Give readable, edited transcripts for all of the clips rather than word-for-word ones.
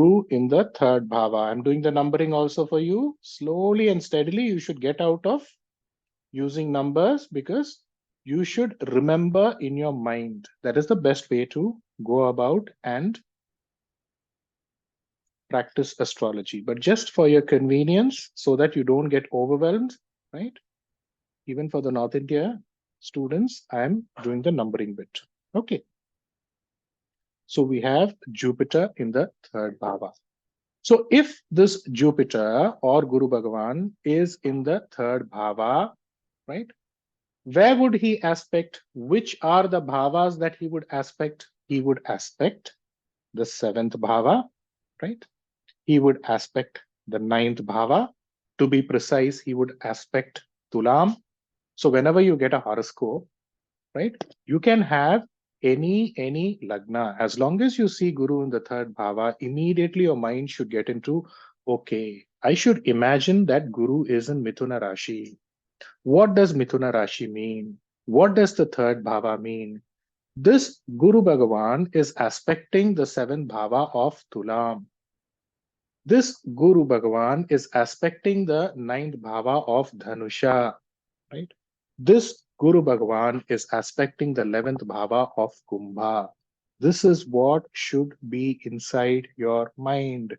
Guru in the third bhava. I'm doing the numbering also for you. Slowly and steadily, you should get out of using numbers because you should remember in your mind. That is the best way to go about and practice astrology. But just for your convenience, so that you don't get overwhelmed, right? Even for the North India students, I am doing the numbering bit. Okay. So we have Jupiter in the third bhava. So if this Jupiter or Guru Bhagwan is in the third bhava, right? Where would he aspect? Which are the bhavas that he would aspect? He would aspect the seventh bhava, right? He would aspect the ninth bhava. To be precise, he would aspect Tulam. So whenever you get a horoscope, right, you can have any lagna. As long as you see Guru in the third bhava, immediately your mind should get into, okay, I should imagine that Guru is in Mithuna Rashi. What does Mithuna Rashi mean? What does the third bhava mean? This Guru Bhagavan is aspecting the seventh bhava of Tulam. This Guru Bhagavan is aspecting the ninth bhava of Dhanusha, right? This Guru Bhagavan is aspecting the 11th bhava of Kumbha. This is what should be inside your mind.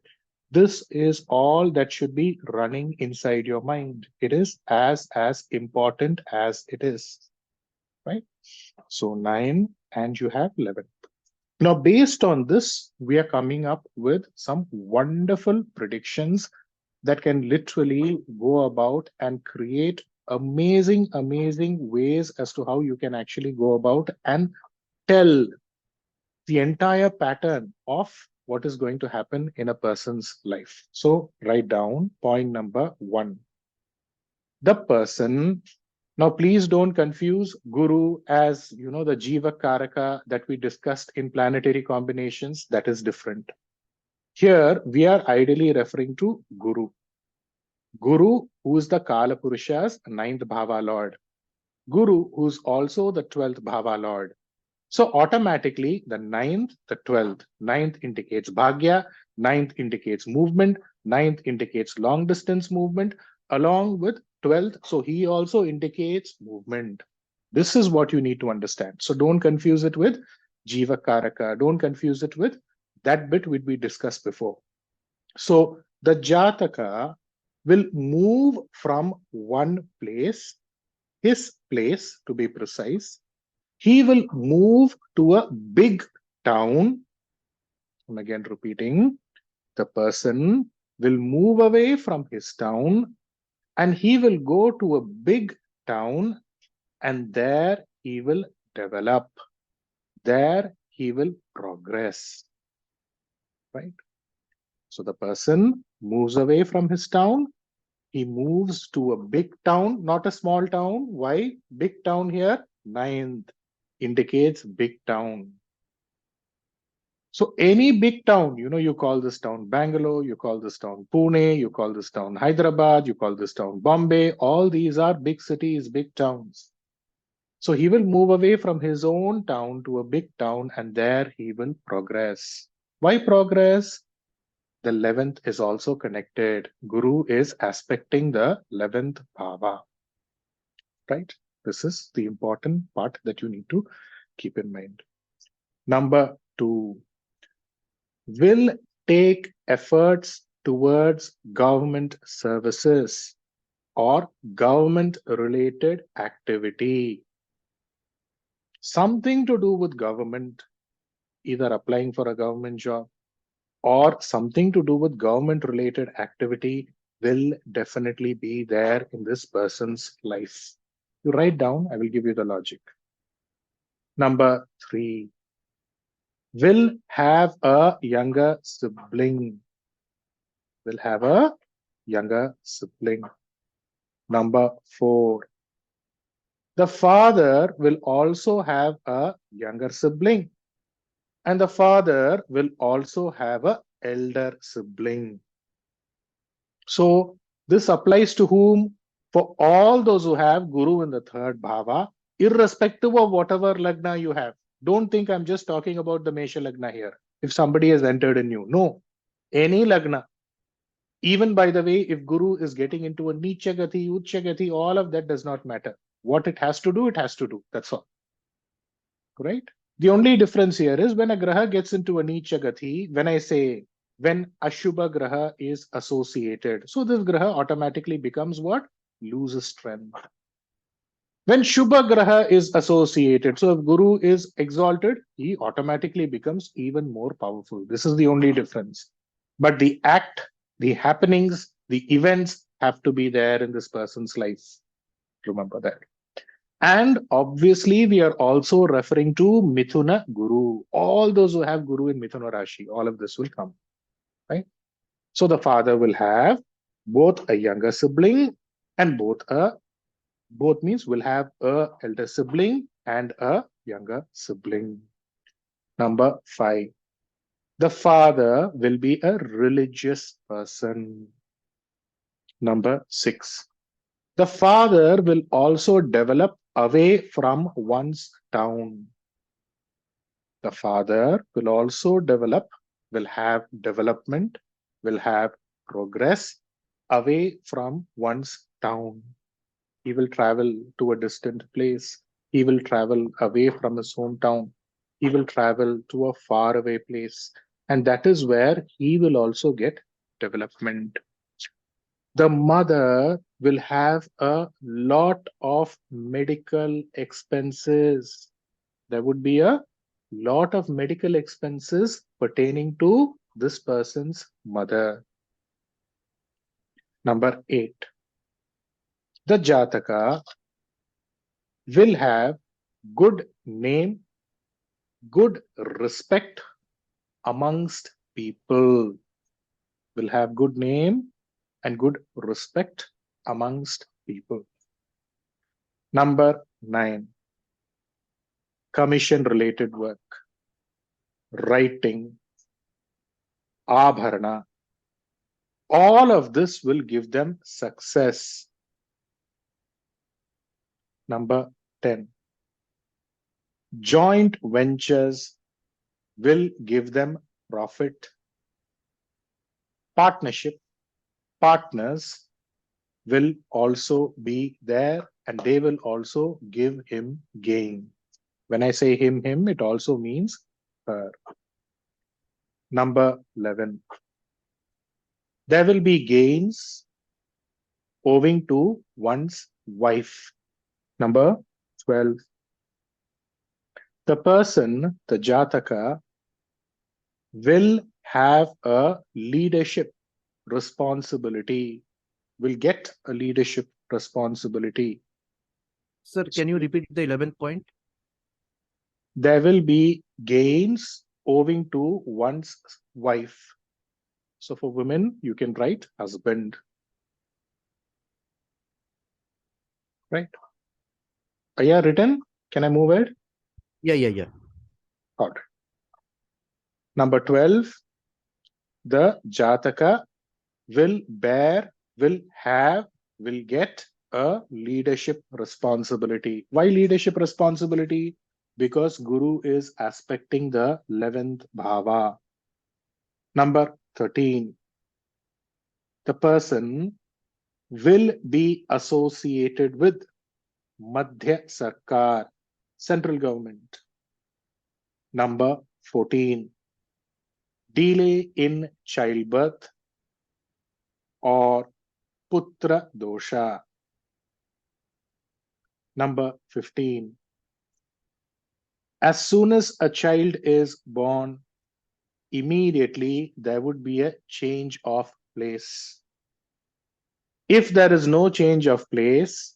This is all that should be running inside your mind. It is as important as it is, right? So 9 and you have 11. Now, based on this, we are coming up with some wonderful predictions that can literally go about and create amazing ways as to how you can actually go about and tell the entire pattern of what is going to happen in a person's life. So write down point number 1. The person, now please don't confuse Guru as, the Jiva Karaka that we discussed in planetary combinations. That is different. Here, we are ideally referring to Guru. Guru, who is the Kala Purusha's 9th Bhava Lord. Guru, who's also the 12th Bhava Lord. So automatically, the 9th, the 12th, 9th indicates Bhagya, 9th indicates movement, 9th indicates long distance movement, along with 12th. So he also indicates movement. This is what you need to understand. So don't confuse it with Jiva Karaka. Don't confuse it with that bit which we discussed before. So the Jataka will move from one place, his place to be precise. He will move to a big town. And again, repeating, the person will move away from his town and he will go to a big town, and there he will develop. There he will progress, right? So the person moves away from his town. He moves to a big town, not a small town. Why? Big town here, 9th, indicates big town. So any big town, you call this town Bangalore, you call this town Pune, you call this town Hyderabad, you call this town Bombay. All these are big cities, big towns. So he will move away from his own town to a big town, and there he will progress. Why progress? The 11th is also connected. Guru is aspecting the 11th bhava, right? This is the important part that you need to keep in mind. Number 2, will take efforts towards government services or government related activity. Something to do with government, either applying for a government job or something to do with government related activity will definitely be there in this person's life. You write down, I will give you the logic. Number 3, will have a younger sibling. Will have a younger sibling. Number 4, the father will also have a younger sibling. And the father will also have an elder sibling. So this applies to whom? For all those who have Guru in the third bhava, irrespective of whatever lagna you have. Don't think I'm just talking about the Mesha lagna here. If somebody has entered in you, no. Any lagna. Even by the way, if Guru is getting into a Neecha Gati, Ucha Gati, all of that does not matter. What it has to do, it has to do. That's all. Right? The only difference here is when a Graha gets into a Neecha Gati, when I say when Ashubha Graha is associated, so this Graha automatically becomes what? Loses strength. When Shubha Graha is associated, so if Guru is exalted, he automatically becomes even more powerful. This is the only difference. But the act, the happenings, the events have to be there in this person's life. Remember that. And obviously, we are also referring to Mithuna Guru. All those who have Guru in Mithuna Rashi, all of this will come. Right? So the father will have both a younger sibling and both means will have a elder sibling and a younger sibling. Number 5. The father will be a religious person. Number 6. The father will also develop away from one's town. The father will also will have development, will have progress away from one's town. He will travel to a distant place. He will travel away from his hometown. He will travel to a faraway place. And that is where he will also get development. The mother will have a lot of medical expenses. There would be a lot of medical expenses pertaining to this person's mother. Number 8. The Jataka will have good name, good respect amongst people. Will have good name and good respect amongst people. Number 9. Commission related work, writing, abharana. All of this will give them success. Number 10. Joint ventures will give them profit. Partnership, partners will also be there and they will also give him gain. When I say him, it also means her. Number 11. There will be gains owing to one's wife. Number 12. The person, the Jataka, will have a leadership responsibility, will get a leadership responsibility. Sir, can you repeat the 11th point? There will be gains owing to one's wife. So for women, you can write husband. Right? Yeah, written? Can I move it? Yeah. Got it. Number 12, the Jataka will bear, will have, will get a leadership responsibility. Why leadership responsibility? Because Guru is aspecting the 11th bhava. Number 13, the person will be associated with Madhya Sarkar, central government. Number 14, delay in childbirth or putra dosha. Number 15, as soon as a child is born, immediately there would be a change of place. If there is no change of place,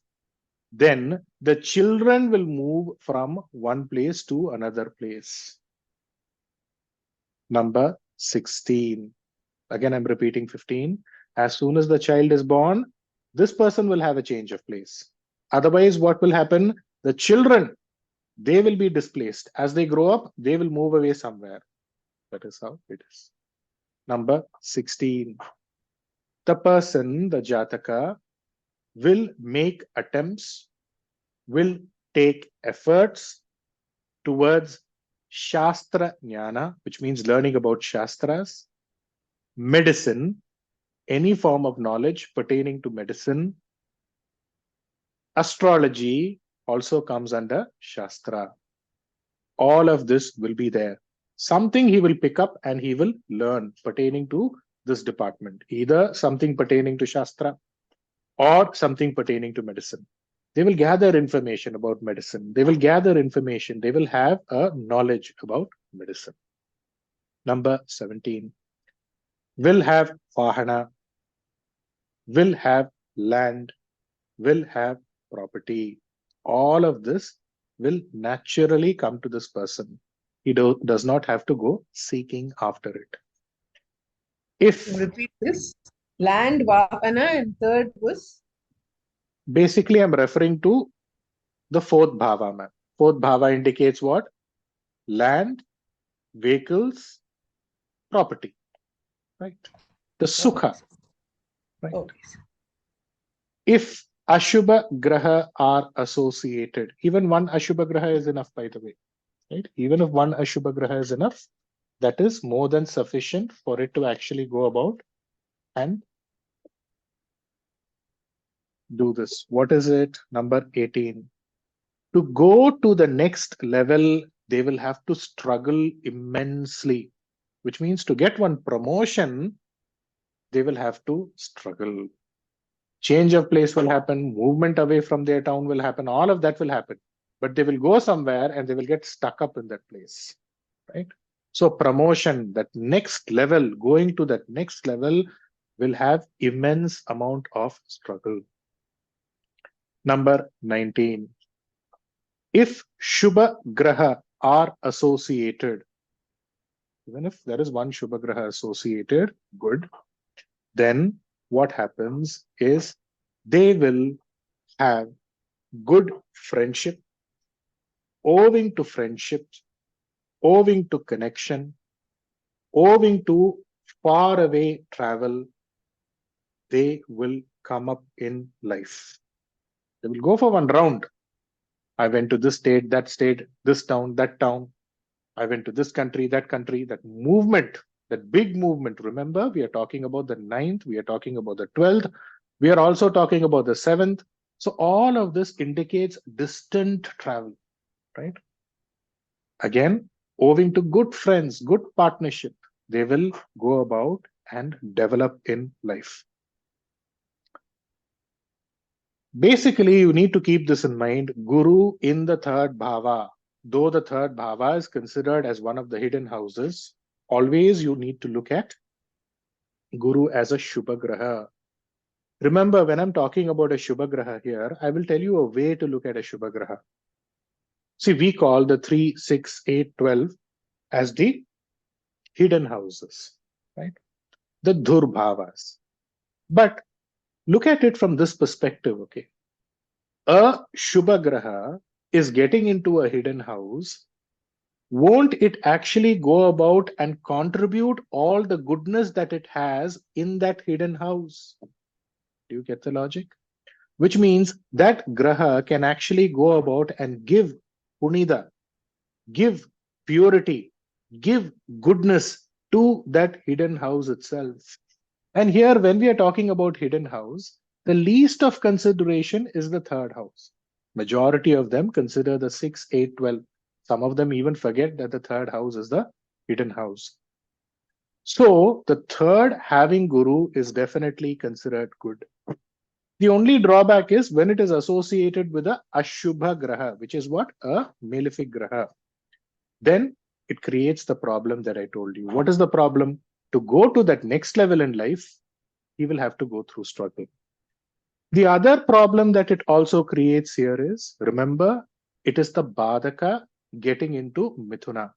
then the children will move from one place to another place. Number 16. Again, I'm repeating 15. As soon as the child is born, this person will have a change of place. Otherwise, what will happen? The children, they will be displaced. As they grow up, they will move away somewhere. That is how it is. Number 16. The person, the Jataka, will make attempts, will take efforts towards Shastra Jnana, which means learning about Shastras, medicine, any form of knowledge pertaining to medicine. Astrology also comes under Shastra. All of this will be there. Something he will pick up and he will learn pertaining to this department, either something pertaining to Shastra or something pertaining to medicine. They will gather information about medicine. They will gather information. They will have a knowledge about medicine. Number 17. Will have Vahana, will have land, will have property. All of this will naturally come to this person. He does not have to go seeking after it. If Repeat this. Land, Vahana, and third was? basically I'm referring to the fourth bhava, ma'am. Fourth bhava indicates what? Land, vehicles, property, right? The sukha, right? Okay. If Ashubha Graha are associated, even one Ashubha Graha is enough, by the way, right? Even if one Ashubha Graha is enough, that is more than sufficient for it to actually go about and do this. What is it? Number 18. To go to the next level, they will have to struggle immensely, which means to get one promotion, they will have to struggle. Change of place will happen, movement away from their town will happen, all of that will happen. But they will go somewhere and they will get stuck up in that place, right? So promotion, that next level, going to that next level will have immense amount of struggle. Number 19. If Shubha Graha are associated, even if there is one Shubha Graha associated, good, then what happens is they will have good friendship, owing to friendship, owing to connection, owing to far away travel, they will come up in life. They will go for one round. I went to this state, this town, that town. I went to this country, that movement, that big movement. Remember, we are talking about the 9th, we are talking about the 12th, we are also talking about the 7th. So all of this indicates distant travel, right? Again, owing to good friends, good partnership, they will go about and develop in life. Basically, you need to keep this in mind. Guru in the third bhava, though the third bhava is considered as one of the hidden houses, always you need to look at Guru as a Shubha Graha. Remember, when I'm talking about a Shubha Graha here, I will tell you a way to look at a Shubha Graha. See, we call the 3, 6, 8, 12 as the hidden houses, right? The Dhurbhavas. But look at it from this perspective, okay? A Shubha Graha is getting into a hidden house. Won't it actually go about and contribute all the goodness that it has in that hidden house? Do you get the logic? Which means that Graha can actually go about and give punida, give purity, give goodness to that hidden house itself. And here, when we are talking about hidden house, the least of consideration is the third house. Majority of them consider the 6, 8, 12. Some of them even forget that the third house is the hidden house. So the third having Guru is definitely considered good. The only drawback is when it is associated with a Ashubha Graha, which is what? A malefic Graha. Then it creates the problem that I told you. What is the problem? To go to that next level in life, he will have to go through struggle. The other problem that it also creates here is, remember, it is the Badhaka getting into Mithuna.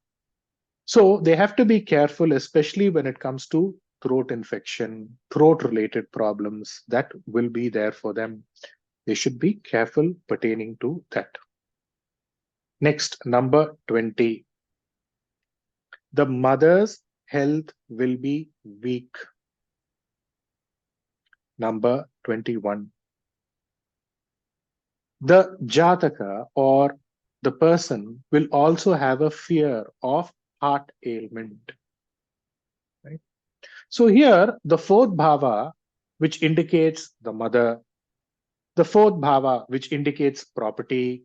So they have to be careful, especially when it comes to throat infection, throat-related problems that will be there for them. They should be careful pertaining to that. Next, number 20. The mother's health will be weak. Number 21. The Jataka or the person will also have a fear of heart ailment. Right? So here, the fourth bhava, which indicates the mother, the fourth bhava, which indicates property,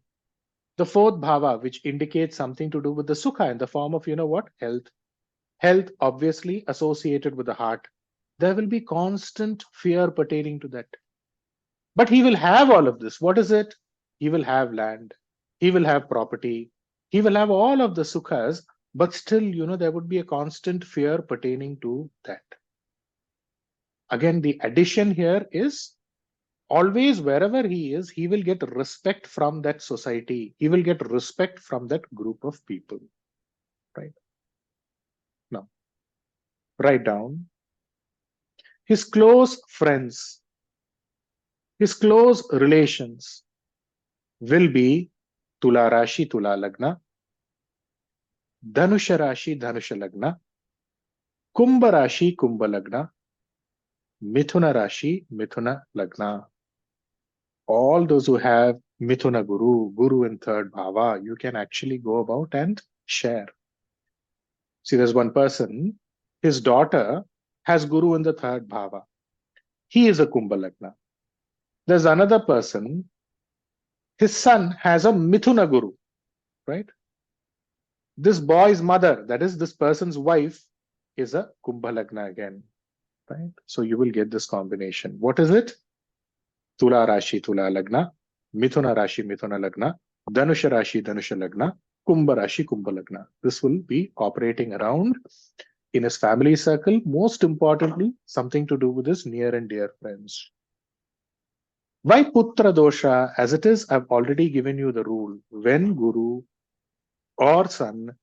the fourth bhava, which indicates something to do with the sukha in the form of, what? Health. Health, obviously associated with the heart. There will be constant fear pertaining to that. But he will have all of this. What is it? He will have land. He will have property. He will have all of the sukhas, but still, there would be a constant fear pertaining to that. Again, the addition here is always wherever he is, he will get respect from that society. He will get respect from that group of people. Right? Now, write down his close friends, his close relations will be Tula Rashi, Tula Lagna, Dhanusha Rashi, Dhanusha Lagna, Kumbha Rashi, Kumbha Lagna, Mithuna Rashi, Mithuna Lagna. All those who have Mithuna Guru in third bhava, you can actually go about and share. See, there's one person, his daughter has Guru in the third bhava. He is a Kumbha Lagna. There's another person, his son has a Mithuna Guru, right? This boy's mother, that is this person's wife, is a Kumbha Lagna again, right? So you will get this combination. What is it? Tula Rashi, Tula Lagna, Mithuna Rashi, Mithuna Lagna, Dhanusha Rashi, Dhanusha Lagna, Kumbha Rashi, Kumbha Lagna. This will be operating around in his family circle. Most importantly, something to do with his near and dear friends. Why Putra Dosha? As it is, I've already given you the rule. When Guru or son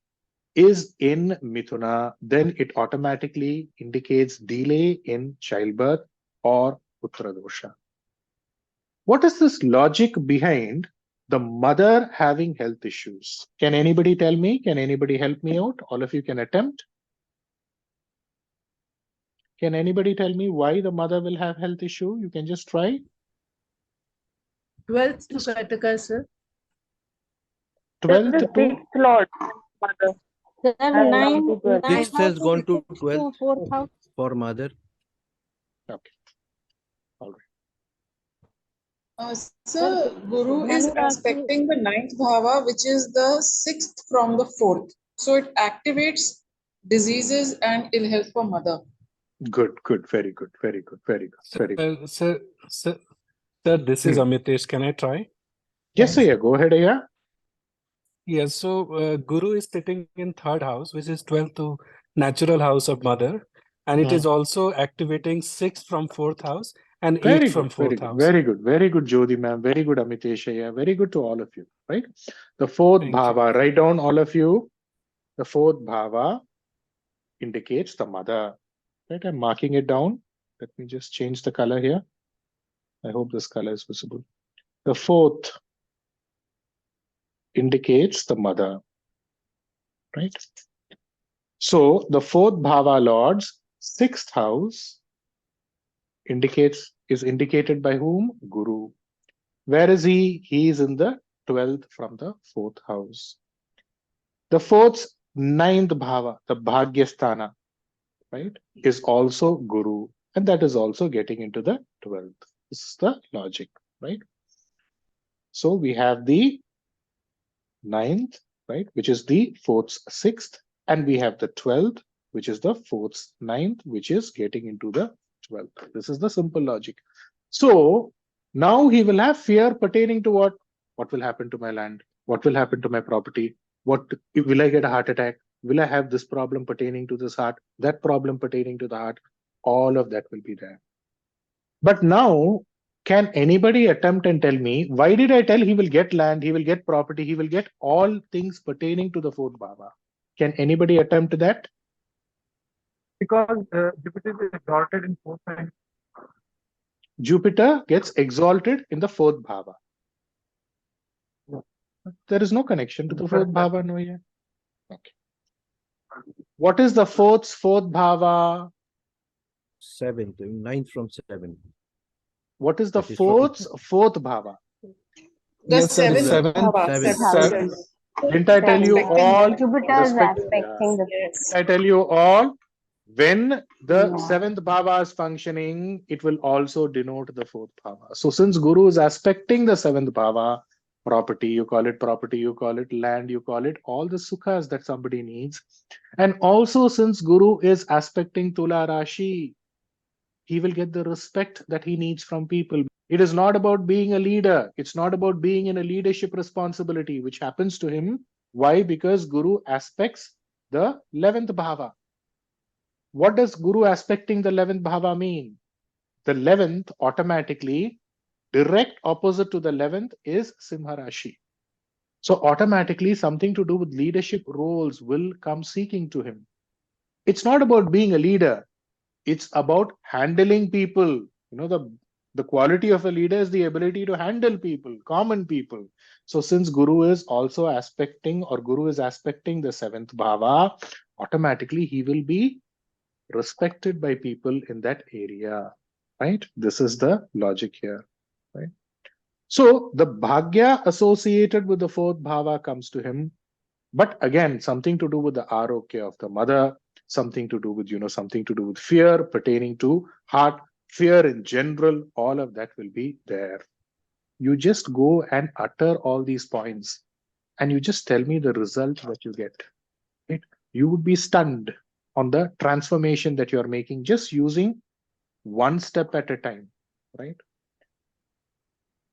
is in Mithuna, then it automatically indicates delay in childbirth or Putra Dosha. What is this logic behind the mother having health issues? Can anybody tell me? Can anybody help me out? All of you can attempt. Can anybody tell me why the mother will have health issue? You can just try. 12th to Kataka, sir. 12th The to sixth Lord, mother. Sir, And nine, to 12. nine Sixth has gone to houses, 12th fourth house. for mother. okay. All right. Sir, Guru is Dhanurasi. aspecting the ninth bhava, which is the sixth from the fourth. So it activates diseases and ill health for mother. Good, very good, very good, very good, very good. Sir, this is Amitesh. Can I try? Yes, sir. Yeah, go ahead. Yeah. Yes. So Guru is sitting in third house, which is 12th to natural house of mother, and it is also activating sixth from fourth house and Very eighth from good, very fourth good, house. very good, Jyoti ma'am, very good, Amitesh. Yeah, very good to all of you, right? The fourth Thank you. bhava, write down all of you. The fourth bhava indicates the mother, right? I'm marking it down. Let me just change the color here. I hope this color is visible. The fourth indicates the mother, right? So the fourth bhava lord's sixth house is indicated by whom? Guru. Where is he? He is in the 12th from the fourth house. The fourth's ninth bhava, the bhagyasthana, right, is also Guru, and that is also getting into the 12th. This is the logic, right? So we have the ninth, right, which is the fourth's sixth, and we have the 12th, which is the fourth's ninth, which is getting into the 12th. This is the simple logic. So now he will have fear pertaining to what? What will happen to my land? What will happen to my property? What will I get a heart attack? Will I have this problem pertaining to this heart? That problem pertaining to the heart? All of that will be there. But now, can anybody attempt and tell me, why did I tell he will get land, he will get property, he will get all things pertaining to the fourth bhava? Can anybody attempt that? Because Jupiter is exalted in fourth and Jupiter gets exalted in the fourth bhava. There is no connection to the fourth bhava, no, yeah. Okay. What is the fourth bhava? 7th, 9th from 7. What is the That is from- fourth bhava? The Yes, sir, seventh seventh. bhava. Seventh. Didn't I tell you Aspecting all? Jupiter is respect- aspecting the Yes. I tell you all When the seventh bhava is functioning, it will also denote the fourth bhava. So since Guru is aspecting the seventh bhava, property, you call it land, you call it all the sukhas that somebody needs. And also since Guru is aspecting Tula Rashi, he will get the respect that he needs from people. It is not about being a leader. It's not about being in a leadership responsibility, which happens to him. Why? Because Guru aspects the 11th bhava. What does Guru aspecting the 11th bhava mean? The 11th automatically, direct opposite to the 11th is Simha Rashi. So automatically something to do with leadership roles will come seeking to him. It's not about being a leader. It's about handling people. The quality of a leader is the ability to handle people, common people. So since Guru is also aspecting, or Guru is aspecting the 7th bhava, automatically he will be respected by people in that area, right? This is the logic here, right? So the bhagya associated with the 4th bhava comes to him, but again, something to do with the arokya of the mother, something to do with, something to do with fear pertaining to heart, fear in general, all of that will be there. You just go and utter all these points and you just tell me the result that you get. Right? You would be stunned on the transformation that you're making just using one step at a time, right?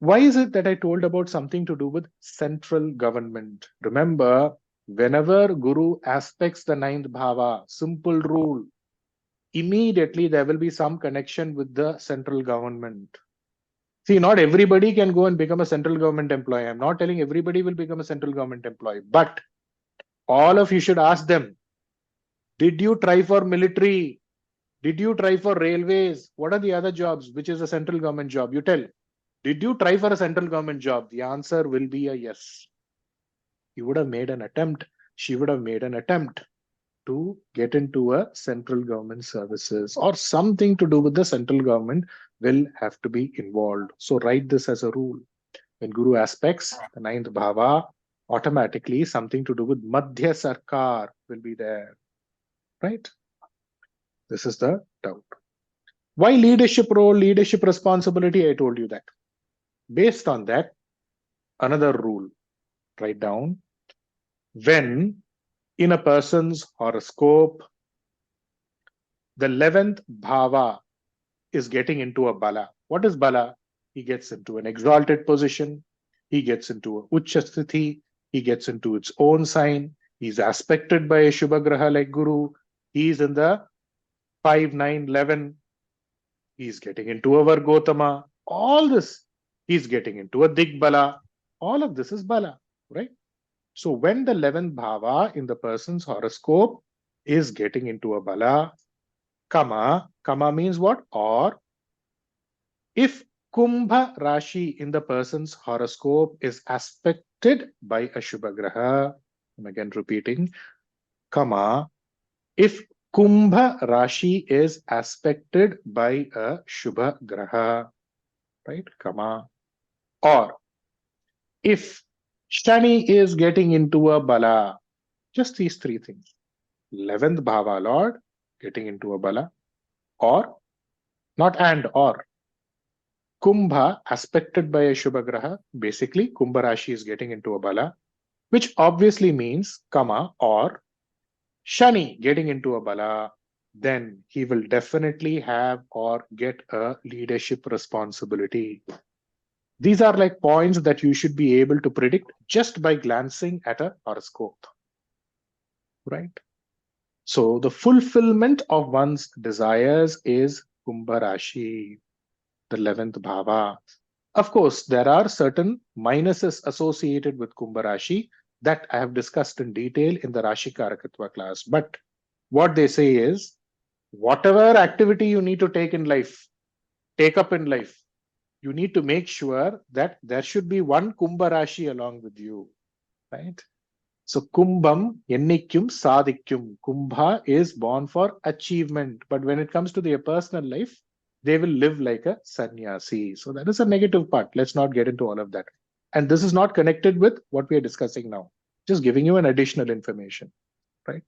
Why is it that I told about something to do with central government? Remember, whenever Guru aspects the 9th bhava, simple rule, immediately there will be some connection with the central government. See, not everybody can go and become a central government employee. I'm not telling everybody will become a central government employee, but all of you should ask them, did you try for military? Did you try for railways? What are the other jobs, which is a central government job? You tell. Did you try for a central government job? The answer will be a yes. You would have made an attempt. She would have made an attempt to get into a central government services, or something to do with the central government will have to be involved. So write this as a rule. When Guru aspects the 9th bhava, automatically something to do with Madhya Sarkar will be there, right? This is the doubt. Why leadership role, leadership responsibility? I told you that. Based on that, another rule, write down. When in a person's horoscope, the 11th bhava is getting into a bala. What is bala? He gets into an exalted position. He gets into a ucha sthiti. He gets into its own sign. He's aspected by a Shubha Graha like Guru. He's in the 5, 9, 11. He's getting into a Vargotama. All this. He's getting into a Digbala. All of this is bala, right? So when the 11th bhava in the person's horoscope is getting into a bala, kama means what? Or if Kumbha Rashi in the person's horoscope is aspected by a Shubha Graha, I'm again repeating, kama, if Kumbha Rashi is aspected by a Shubha Graha, right? Kama. Or if Shani is getting into a bala, just these 3 things. 11th bhava lord getting into a bala, or not and or. Kumbha aspected by a Shubha Graha, basically Kumbha Rashi is getting into a bala, which obviously means kama, or Shani getting into a bala, then he will definitely have or get a leadership responsibility. These are like points that you should be able to predict just by glancing at a horoscope, right? So the fulfillment of one's desires is Kumbha Rashi, the 11th bhava. Of course, there are certain minuses associated with Kumbha Rashi that I have discussed in detail in the Rashi Karakatwa class. But what they say is, whatever activity you need to take up in life, you need to make sure that there should be one Kumbha Rashi along with you, right? So Kumbham, Yennikyum, Sadhikyum. Kumbha is born for achievement. But when it comes to their personal life, they will live like a sannyasi. So that is a negative part. Let's not get into all of that. And this is not connected with what we are discussing now. Just giving you an additional information, right?